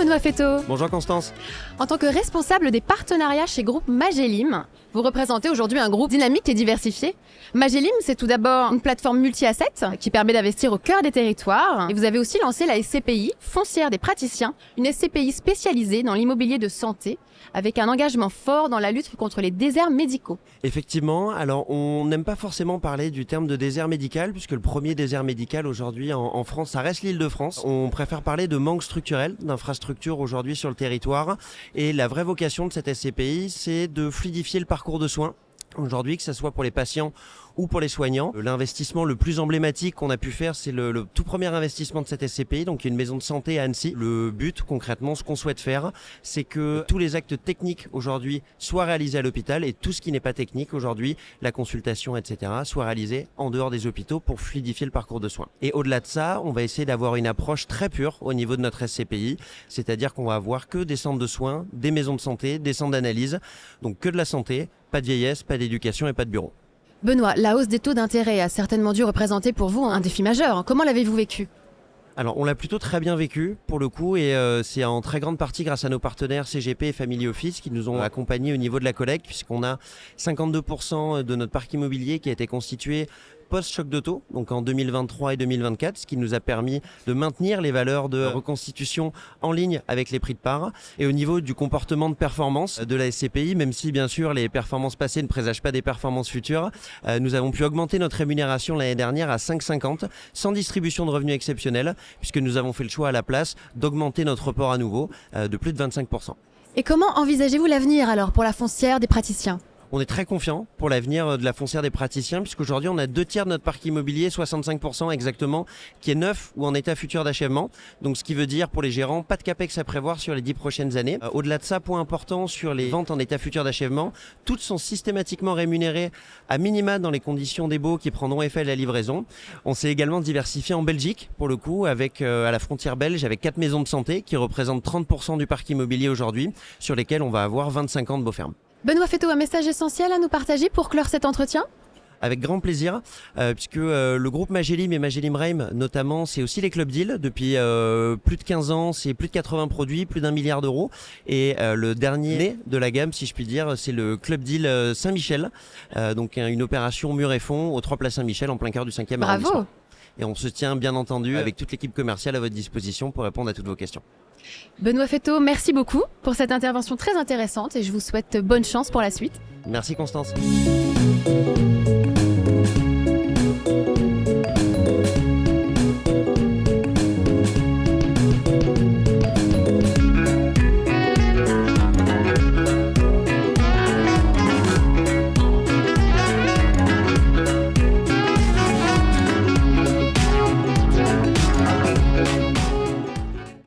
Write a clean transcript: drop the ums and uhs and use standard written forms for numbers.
Benoît Fetto. Bonjour Constance. En tant que responsable des partenariats chez Groupe Magellim, vous représentez aujourd'hui un groupe dynamique et diversifié. Magellim, c'est tout d'abord une plateforme multi-assets qui permet d'investir au cœur des territoires. Et vous avez aussi lancé la SCPI, Foncière des praticiens, une SCPI spécialisée dans l'immobilier de santé, avec un engagement fort dans la lutte contre les déserts médicaux. Effectivement, alors on n'aime pas forcément parler du terme de désert médical, puisque le premier désert médical aujourd'hui en France, ça reste l'Île-de-France. On préfère parler de manque structurel d'infrastructures aujourd'hui sur le territoire. Et la vraie vocation de cette SCPI, c'est de fluidifier le parcours de soins. Aujourd'hui, que ce soit pour les patients ou pour les soignants. L'investissement le plus emblématique qu'on a pu faire, c'est le tout premier investissement de cette SCPI, donc une maison de santé à Annecy. Le but, concrètement, ce qu'on souhaite faire, c'est que tous les actes techniques aujourd'hui soient réalisés à l'hôpital et tout ce qui n'est pas technique aujourd'hui, la consultation, etc., soit réalisé en dehors des hôpitaux pour fluidifier le parcours de soins. Et au-delà de ça, on va essayer d'avoir une approche très pure au niveau de notre SCPI, c'est-à-dire qu'on va avoir que des centres de soins, des maisons de santé, des centres d'analyse, donc que de la santé, pas de vieillesse, pas d'éducation et pas de bureau. Benoît, la hausse des taux d'intérêt a certainement dû représenter pour vous un défi majeur. Comment l'avez-vous vécu ? Alors on l'a plutôt très bien vécu pour le coup et c'est en très grande partie grâce à nos partenaires CGP et Family Office qui nous ont accompagnés au niveau de la collecte, puisqu'on a 52% de notre parc immobilier qui a été constitué post-choc de taux, donc en 2023 et 2024, ce qui nous a permis de maintenir les valeurs de reconstitution en ligne avec les prix de part. Et au niveau du comportement de performance de la SCPI, même si bien sûr les performances passées ne présagent pas des performances futures, nous avons pu augmenter notre rémunération l'année dernière à 5,50 sans distribution de revenus exceptionnels, puisque nous avons fait le choix à la place d'augmenter notre report à nouveau de plus de 25%. Et comment envisagez-vous l'avenir alors pour la foncière des praticiens ? On est très confiant pour l'avenir de la foncière des praticiens, puisqu'aujourd'hui on a 2/3 de notre parc immobilier, 65% exactement, qui est neuf ou en état futur d'achèvement. Donc ce qui veut dire pour les gérants, pas de capex à prévoir sur les 10 prochaines années. Au-delà de ça, point important sur les ventes en état futur d'achèvement, toutes sont systématiquement rémunérées à minima dans les conditions des baux qui prendront effet à la livraison. On s'est également diversifié en Belgique pour le coup, avec à la frontière belge, avec 4 maisons de santé qui représentent 30% du parc immobilier aujourd'hui, sur lesquelles on va avoir 25 ans de beaux fermes. Benoît Fetto, un message essentiel à nous partager pour clore cet entretien ? Avec grand plaisir, puisque le groupe Magellim et Magellim Reim, notamment, c'est aussi les clubs deals. Depuis plus de 15 ans, c'est plus de 80 produits, plus d'1 milliard d'euros. Et le dernier de la gamme, si je puis dire, c'est le club deal Saint-Michel. Donc une opération mur et fond aux 3 places Saint-Michel en plein cœur du 5e arrondissement. Bravo ! Et on se tient bien entendu avec toute l'équipe commerciale à votre disposition pour répondre à toutes vos questions. Benoît Fetto, merci beaucoup pour cette intervention très intéressante et je vous souhaite bonne chance pour la suite. Merci Constance.